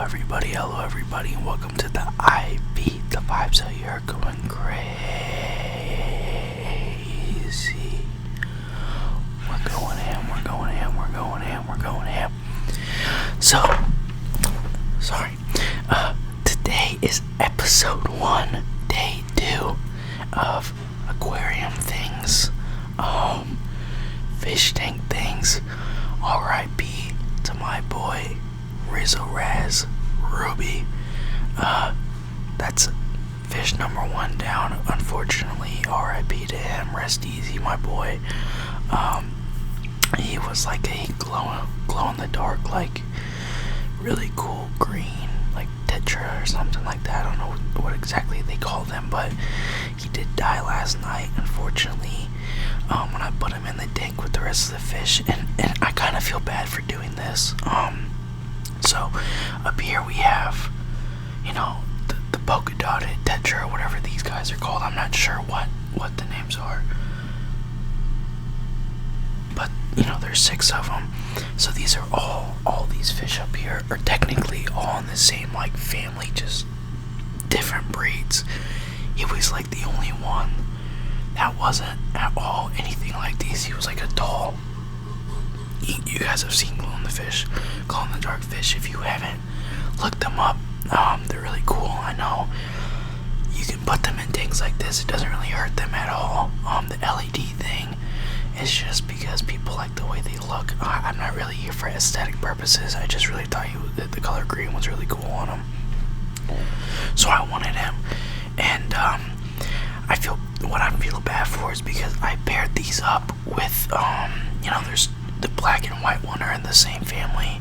hello everybody, and welcome to the I Beat the Vibes out here going crazy. We're going ham. So, sorry. Today is episode 1, day 2 of Aquarium things, fish tank things. R.I.P. to my boy Rizzo Raz Ruby. That's fish number 1 down, unfortunately. R.I.P. to him. Rest easy, my boy. He was like a glow in the dark, like really cool green, like tetra or something like that. I don't know what exactly they call them, but he did die last night, unfortunately, when I put him in the tank with the rest of the fish, and I kind of feel bad for doing this. So up here we have, the polka dotted tetra, or whatever these guys are called. I'm not sure what the names are, but there's 6 of them. So these are all these fish up here are technically all in the same like family, just different breeds. He was like the only one that wasn't at all anything like these. He was like a tall. You guys have seen glow in the dark fish. If you haven't, look them up. They're really cool. I know you can put them in tanks like this. It doesn't really hurt them at all. The LED thing is just because people like the way they look. I'm not really here for aesthetic purposes. I just really thought that the color green was really cool on him, so I wanted him. And what I feel bad for is because I paired these up with there's the black and white one are in the same family.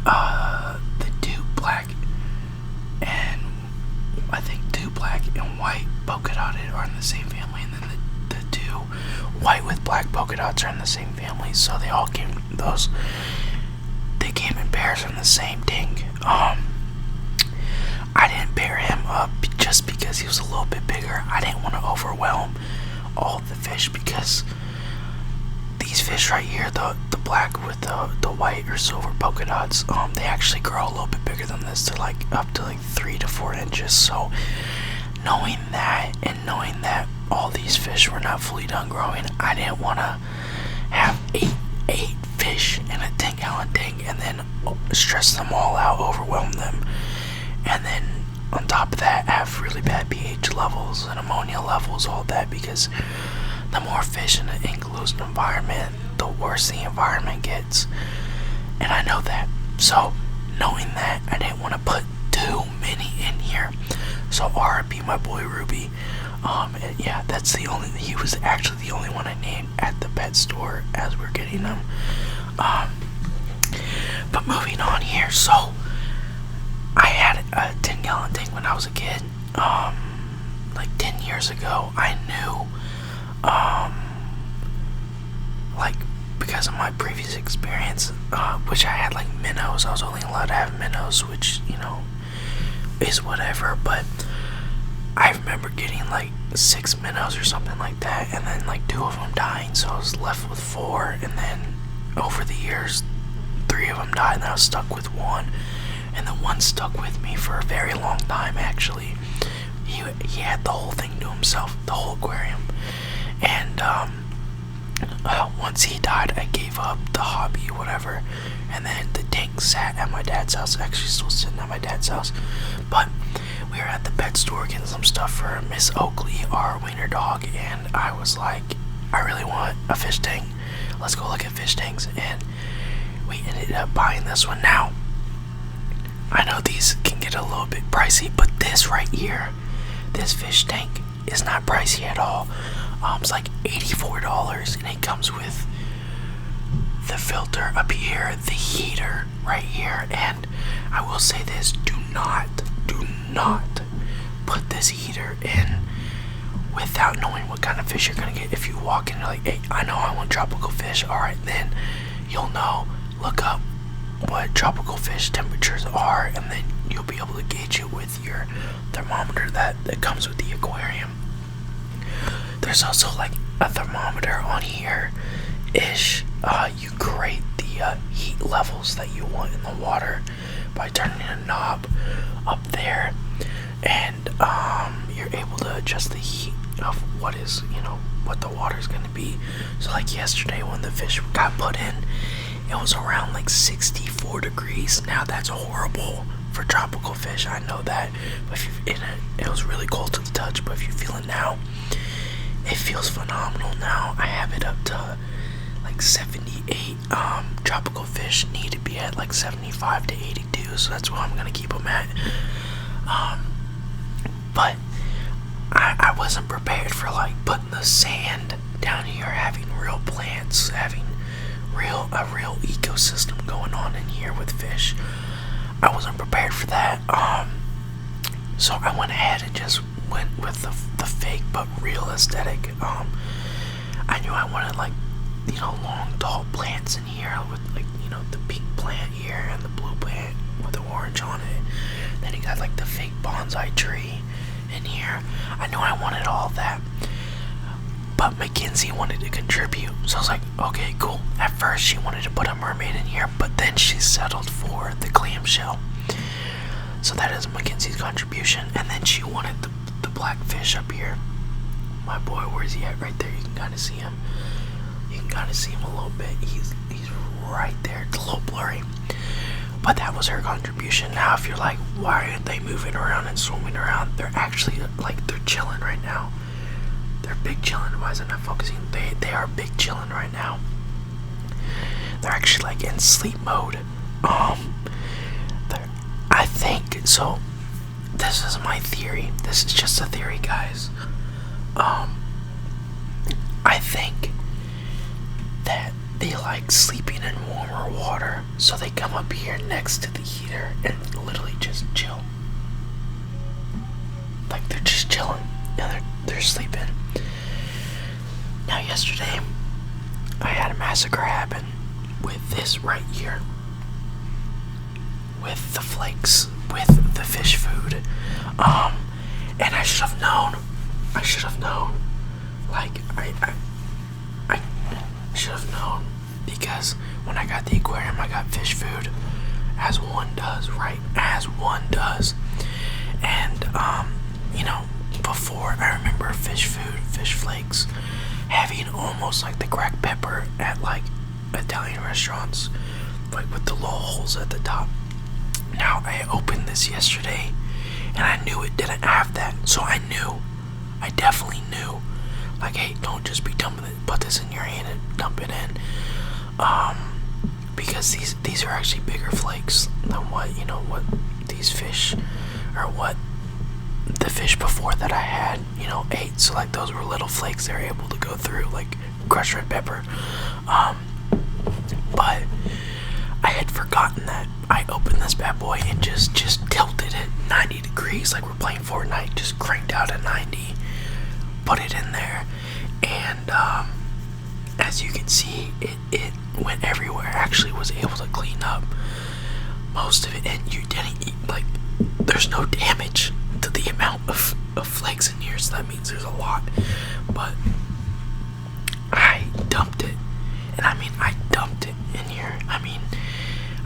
The two black and I think two black and white polka dotted are in the same family, and then the two white with black polka dots are in the same family. So they all came in pairs in the same tank. I didn't pair him up just because he was a little bit bigger. I didn't want to overwhelm all the fish, because these fish right here, the black with the white or silver polka dots, they actually grow a little bit bigger than this. They're like up to like 3 to 4 inches. So knowing that, and knowing that all these fish were not fully done growing, I didn't want to have eight fish in a 10-gallon tank and then stress them all out, overwhelm them, and then on top of that have really bad pH levels and ammonia levels, all that, because the more fish in an enclosed environment, the worse the environment gets. And I know that. So knowing that, I didn't want to put too many in here. So R.I.P. my boy Ruby. And yeah, he was actually the only one I named at the pet store as we're getting them. But moving on here, so I had a 10-gallon tank when I was a kid. Like 10 years ago, I knew, because of my previous experience, which I had like minnows. I was only allowed to have minnows, which, is whatever, but I remember getting like 6 minnows or something like that, and then like 2 of them dying, so I was left with 4, and then over the years, 3 of them died, and I was stuck with 1, and the one stuck with me for a very long time, actually. He had the whole thing to himself, the whole aquarium, and once he died, I gave up the hobby, whatever, and then the tank sat at my dad's house, actually still sitting at my dad's house, but we were at the pet store getting some stuff for Miss Oakley, our wiener dog, and I was like, I really want a fish tank, let's go look at fish tanks, and we ended up buying this one. Now, I know these can get a little bit pricey, but this right here, this fish tank is not pricey at all. It's like $84, and it comes with the filter up here, the heater right here, and I will say this, do not put this heater in without knowing what kind of fish you're gonna get. If you walk in and you're like, hey, I know I want tropical fish, alright, then you'll know, look up what tropical fish temperatures are, and then you'll be able to gauge it with your thermometer that comes with the aquarium. There's also like a thermometer on here ish. You create the heat levels that you want in the water by turning a knob up there, and you're able to adjust the heat of what the water's gonna be. So like yesterday when the fish got put in, it was around like 64 degrees. Now that's horrible for tropical fish, I know that, but if you're in it was really cold to the touch, but if you feel it now, it feels phenomenal. Now I have it up to like 78. Tropical fish need to be at like 75 to 82, so that's where I'm gonna keep them at. But I wasn't prepared for like putting the sand down here, having real plants, having a real ecosystem going on in here with fish. I wasn't prepared for that. So I went ahead and just went with the fake but real aesthetic. I knew I wanted like long tall plants in here with like the pink plant here and the blue plant with the orange on it. Then you got like the fake bonsai tree in here. I knew I wanted all that, but Mackenzie wanted to contribute, so I was like, okay, cool. At first she wanted to put a mermaid in here, but then she settled for the clamshell. So that is Mackenzie's contribution. And then she wanted the black fish up here. My boy, where's he at? Right there. You can kind of see him. You can kind of see him a little bit. He's right there. It's a little blurry. But that was her contribution. Now, if you're like, why aren't they moving around and swimming around? They're actually they're chilling right now. They're big chilling. Why is it not focusing? They are big chilling right now. They're actually like in sleep mode. I think so. This is my theory. This is just a theory, guys. I think that they like sleeping in warmer water, so they come up here next to the heater and literally just chill. Like they're just chilling and they're sleeping. Now yesterday, I had a massacre happen with this right here. With the flakes, with the fish food. And I should have known. Like, I should have known, because when I got the aquarium, I got fish food, as one does, right? As one does. And, before, I remember fish food, fish flakes, having almost like the cracked pepper at like Italian restaurants, like with the little holes at the top. Now, I opened this yesterday, and I knew it didn't have that. So I definitely knew, like, hey, don't just be dumping it, put this in your hand and dump it in. Because these are actually bigger flakes than what these fish, or what the fish before that I had, ate. So, like, those were little flakes they were able to go through, like crushed red pepper. But I had forgotten that. I opened this bad boy and just tilted it 90 degrees like we're playing Fortnite. Just cranked out at 90, put it in there, and as you can see, it went everywhere. Actually was able to clean up most of it, and you didn't eat, like, there's no damage to the amount of flakes in here, so that means there's a lot. But I dumped it, and I dumped it in here.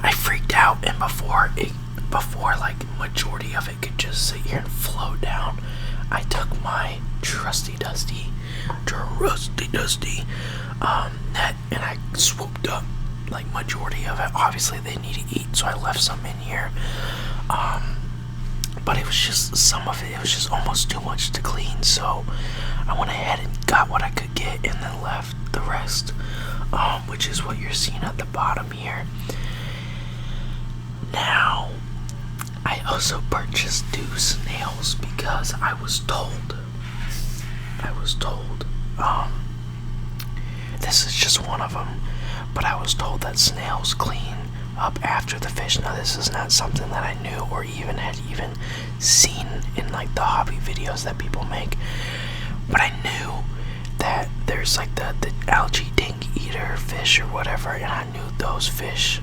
I freaked out, and before like majority of it could just sit here and float down, I took my trusty dusty net, and I swooped up like majority of it. Obviously they need to eat, so I left some in here. But it was just some of it. It was just almost too much to clean, so I went ahead and got what I could get, and then left the rest, which is what you're seeing at the bottom here. Now, I also purchased 2 snails because I was told, this is just one of them, but I was told that snails clean up after the fish. Now, this is not something that I knew or even had seen in like the hobby videos that people make, but I knew that there's like the algae tank eater fish or whatever, and I knew those fish,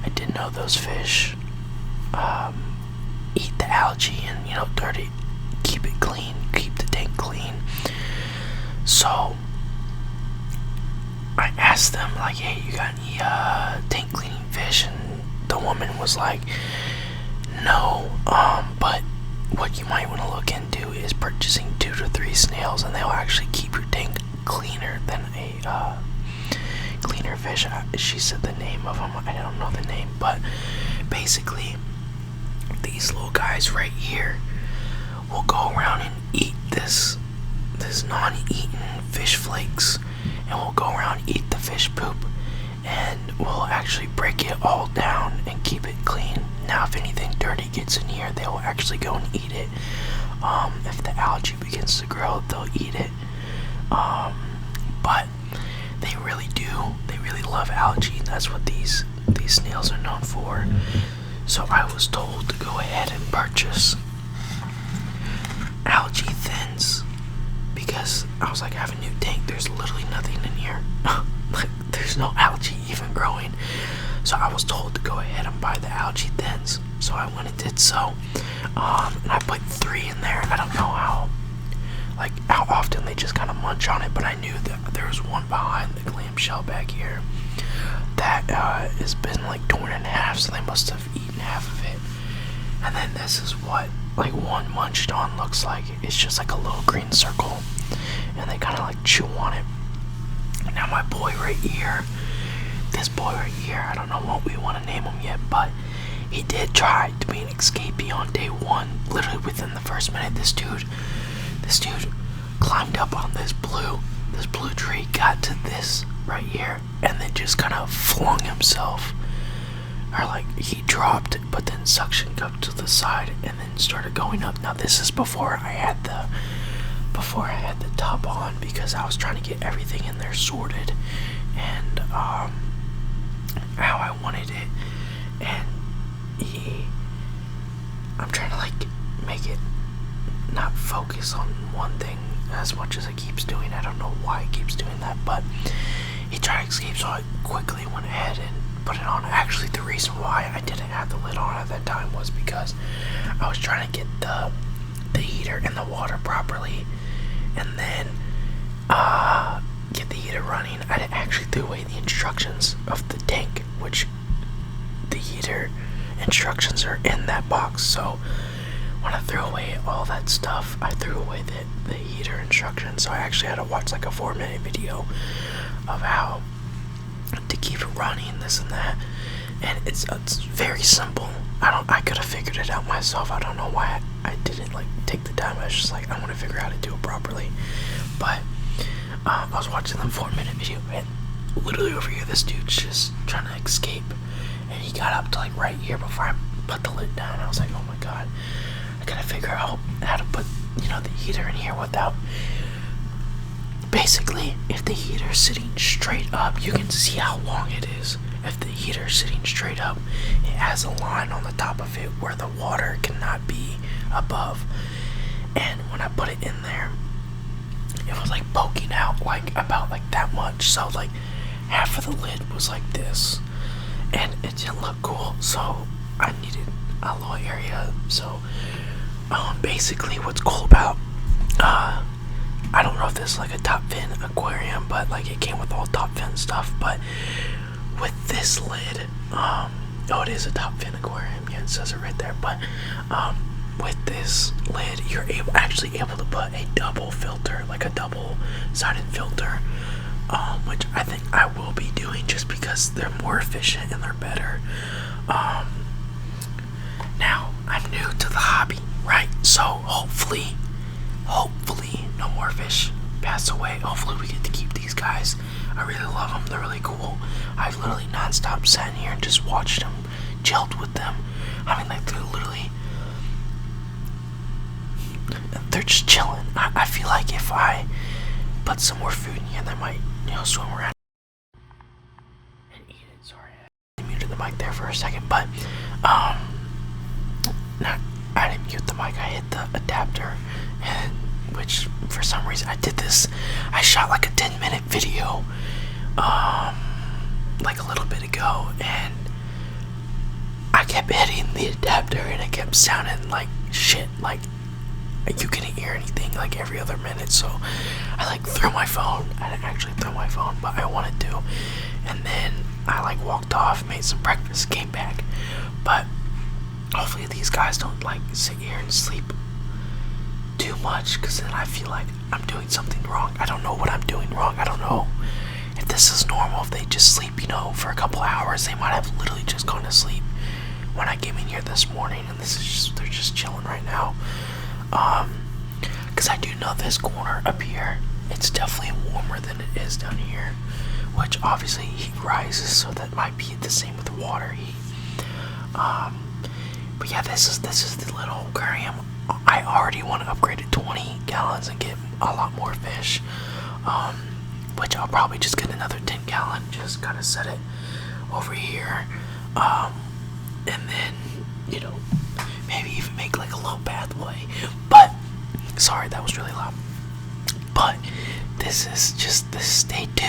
I didn't know those fish eat the algae and, dirty, keep it clean, keep the tank clean. So I asked them, like, hey, you got any tank cleaning fish? And the woman was like, no, but what you might want to look into is purchasing 2 to 3 snails, and they'll actually keep your tank cleaner than a cleaner fish. She said the name of them. I don't know the name, but basically, these little guys right here will go around and eat this non-eaten fish flakes, and will go around and eat the fish poop, and will actually break it all down and keep it clean. Now, if anything dirty gets in here, they will actually go and eat it. If the algae begins to grow, they'll eat it. But they really love algae. That's what these snails are known for. So I was told to go ahead and purchase algae thins, because I was like, I have a new tank, there's literally nothing in here. Like, there's no algae even growing. So I was told to go ahead and buy the algae thins. So I went and did so. And I put 3 in there. I don't know how often they just kind of munch on it, but I knew that there was one behind the clamshell back here that has been like torn in half, so they must have eaten half of it. And then this is what like one munched on looks like. It's just like a little green circle, and they kind of like chew on it. Now my boy right here, this boy right here, I don't know what we want to name him yet, but he did try to be an escapee on day 1. Literally within the first minute, this dude climbed up on this blue tree, got to this right here, and then just kind of flung himself, or like he dropped, but then suctioned up to the side and then started going up. Now this is before I had the top on, because I was trying to get everything in there sorted and how I wanted it. And I'm trying to like make it not focus on one thing as much as it keeps doing. I don't know why it keeps doing that, but he tried to escape, so I quickly went ahead and put it on. Actually, the reason why I didn't have the lid on at that time was because I was trying to get the heater in the water properly, and then get the heater running. I actually threw away the instructions of the tank, which the heater instructions are in that box. So when I threw away all that stuff, I threw away the heater instructions. So I actually had to watch like a 4-minute video of how to keep it running, this and that. And it's very simple. I could have figured it out myself. I don't know why I didn't like take the time. I was just like, I want to figure out how to do it properly. But I was watching the 4-minute video, and literally over here, this dude's just trying to escape, and he got up to like right here before I put the lid down. I was like, oh my god, I gotta figure out how to put the heater in here without. Basically, if the heater's sitting straight up, you can see how long it is. If the heater's sitting straight up, it has a line on the top of it where the water cannot be above. And when I put it in there, it was like poking out like about like that much. So like half of the lid was like this, and it didn't look cool. So I needed a little area. So basically, what's cool about I don't know if this is like a top fin aquarium, but like it came with all top fin stuff. But with this lid, it is a top fin aquarium. Yeah, it says it right there. But with this lid, you're actually able to put a double filter, like a double-sided filter, which I think I will be doing just because they're more efficient and they're better. Now, I'm new to the hobby, right? So hopefully no more fish pass away. Hopefully we get to keep these guys. I really love them. They're really cool. I've literally nonstop sat in here and just watched them, chilled with them. I mean, like, they're just chilling. I feel like if I put some more food in here, they might, swim around and eat it. Sorry, I muted the mic there for a second, but I didn't mute the mic. I hit the adapter, and which for some reason I did this. I shot like a 10-minute video, like a little bit ago, and I kept hitting the adapter, and it kept sounding like shit. Like you couldn't hear anything like every other minute. So I like threw my phone. I didn't actually throw my phone, but I wanted to. And then I like walked off, made some breakfast, came back. these guys don't like sit here and sleep too much, because then I feel like I'm doing something wrong. I don't know what I'm doing wrong. I don't know if this is normal. If they just sleep, for a couple hours, they might have literally just gone to sleep when I came in here this morning, and they're just chilling right now. Because I do know this corner up here, it's definitely warmer than it is down here, which obviously heat rises, so that might be the same with water heat. But yeah, this is the little aquarium. I already want to upgrade to 20 gallons and get a lot more fish, which I'll probably just get another 10 gallon, just kind of set it over here, and then, maybe even make like a little pathway. But, sorry, that was really loud. But, this is just this day 2.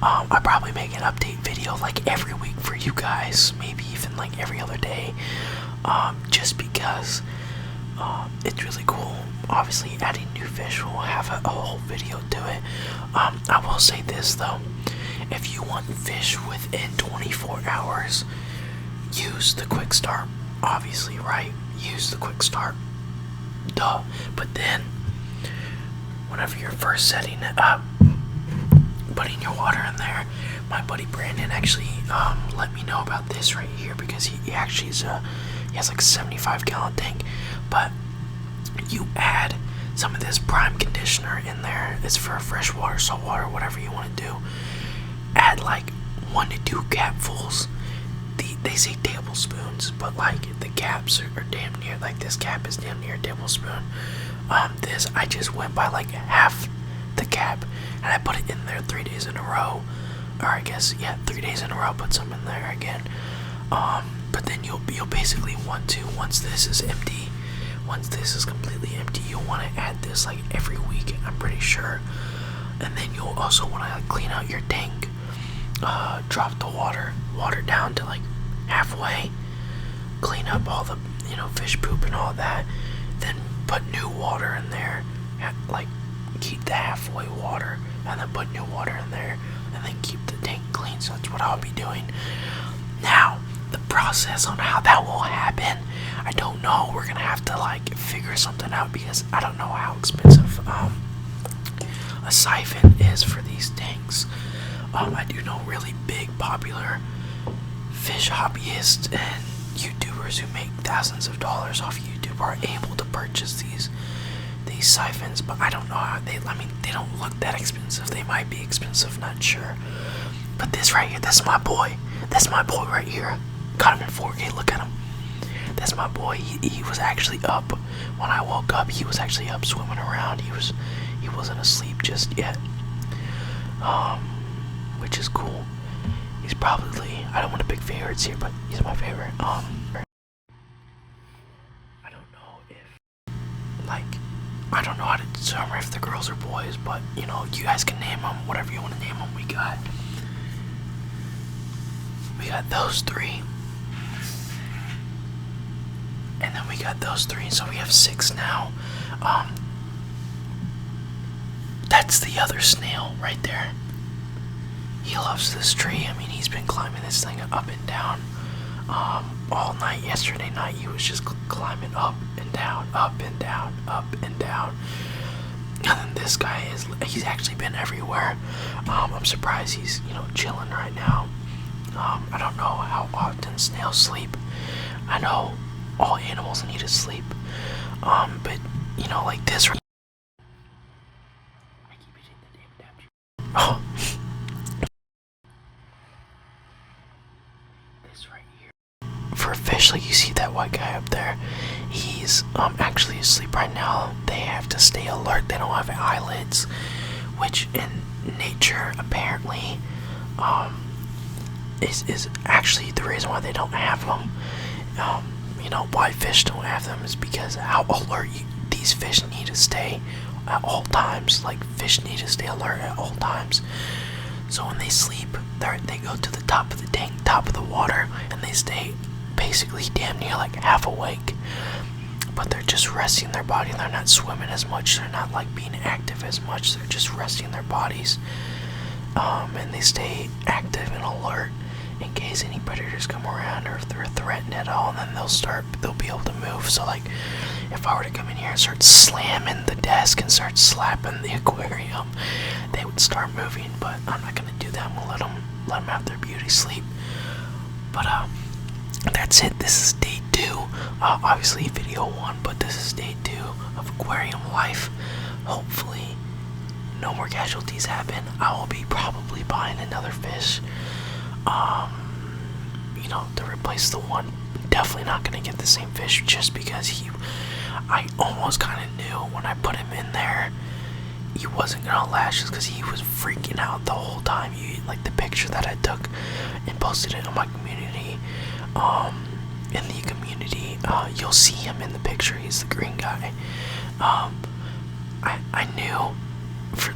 I probably make an update video like every week for you guys, maybe even like every other day, just because it's really cool. Obviously, adding new fish will have a whole video to it. I will say this though, if you want fish within 24 hours, use the quick start, obviously, right? Use the quick start, duh. But then, whenever you're first setting it up, putting your water in there, my buddy Brandon actually let me know about this right here, because he actually he has like a 75 gallon tank. But you add some of this prime conditioner in there. It's for freshwater, saltwater, whatever you want to do. Add like 1 to 2 capfuls. They say tablespoons, but like the caps are damn near, like this cap is damn near a tablespoon. This, I just went by like half the cap, and I put it in there 3 days in a row. Or I guess, yeah, 3 days in a row, put some in there again. But then you'll basically want to, once this is empty, once this is completely empty, you'll want to add this like every week, I'm pretty sure. And then you'll also want to clean out your tank, drop the water down to like halfway, clean up all the fish poop and all that, then put new water in there, like keep the halfway water, and then put new water in there, and then keep the tank clean. So that's what I'll be doing. Now, the process on how that will happen, I don't know. We're gonna have to like figure something out, because I don't know how expensive a siphon is for these tanks. I do know really big popular fish hobbyists and YouTubers who make thousands of dollars off YouTube are able to purchase these siphons, but I don't know how they don't look that expensive. They might be expensive, not sure. But this right here, that's my boy right here. Got him in 4K, look at him. That's my boy. He was actually up when I woke up. He was actually up swimming around. He wasn't asleep just yet, which is cool. He's probably, I don't want to pick favorites here, but he's my favorite. I don't know if, like, I don't know how to determine if the girls are boys, but you guys can name them whatever you want to name them. We got those 3, and then we got those 3, so we have 6 now. That's the other snail right there. He loves this tree. I mean, he's been climbing this thing up and down all night. Yesterday night, he was just climbing up and down, up and down, up and down. And then this guy he's actually been everywhere. I'm surprised he's, chilling right now. I don't know how often snails sleep. I know all animals need to sleep. But, like this right. I keep hitting the damn tap. Oh. This right here. For a fish, like you see that white guy up there, he's actually asleep right now. They have to stay alert. They don't have eyelids, which in nature apparently is actually the reason why they don't have them. Why fish don't have them is because how alert these fish need to stay at all times. Like, fish need to stay alert at all times. So when they sleep, they go to the top of the tank, top of the water, and they stay basically damn near like half awake. But they're just resting their body. They're not swimming as much. They're not like being active as much. They're just resting their bodies. And they stay active and alert in case any predators come around or if they're threatened at all, and then they'll be able to move. So like, if I were to come in here and start slamming the desk and start slapping the aquarium, they would start moving. But I'm not gonna do that. I'm gonna let them have their beauty sleep. But that's it. This is day 2. Obviously video 1, but this is day 2 of Aquarium life. Hopefully no more casualties happen. I will be probably buying another fish, to replace the one. Definitely not gonna get the same fish just because I almost kind of knew when I put him in there he wasn't gonna last, just because he was freaking out the whole time. Like the picture that I took and posted it on my community, in the community, you'll see him in the picture. He's the green guy. I knew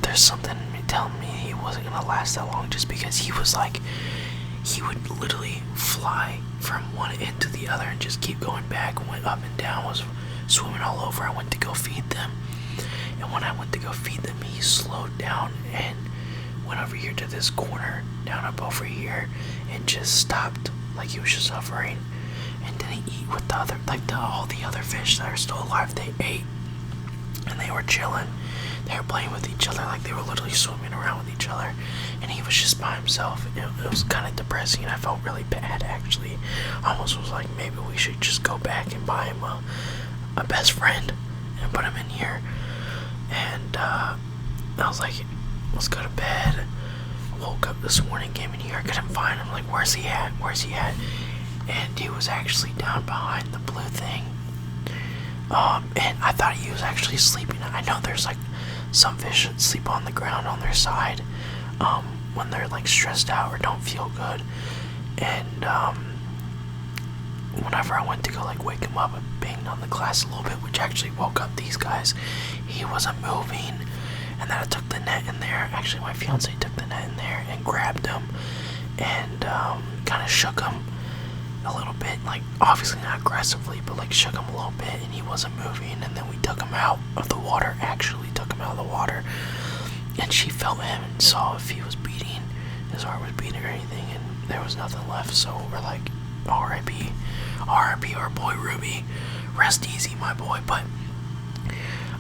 there's something telling me he wasn't gonna last that long, just because he was like, he would literally fly from one end to the other and just keep going back, went up and down, was swimming all over. I went to go feed them, and when I went to go feed them, he slowed down and went over here to this corner, down up over here, and just stopped, like he was just suffering, and didn't eat with the other, all the other fish that are still alive. They ate, and they were chilling. They were playing with each other, like they were literally swimming around with each other, and he was just by himself. It was kind of depressing, and I felt really bad, actually. I almost was like, maybe we should just go back and buy him a best friend and put him in here. And I was like, let's go to bed. I woke up this morning, came in here, I couldn't find him. Like, where's he at? And he was actually down behind the blue thing. And I thought he was actually sleeping. I know there's like some fish that sleep on the ground on their side, when they're like stressed out or don't feel good. And whenever I went to go like wake him up, I banged on the glass a little bit, which actually woke up these guys. He wasn't moving, and then I took the net in there. Actually, my fiance took the net in there and grabbed him and kind of shook him a little bit, like obviously not aggressively, but like shook him a little bit, and he wasn't moving. And then we took him out of the water, and she felt him and saw if he was beating, his heart was beating or anything, and there was nothing left. So we're like, R.I.P. our boy Ruby, rest easy, my boy. But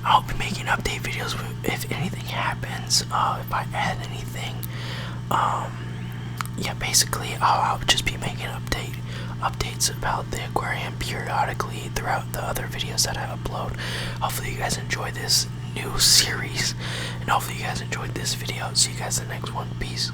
I'll be making update videos if anything happens, if I add anything. Yeah, basically I'll just be making updates about the aquarium periodically throughout the other videos that I upload. Hopefully you guys enjoy this new series, and hopefully you guys enjoyed this video. See you guys in the next one. Peace.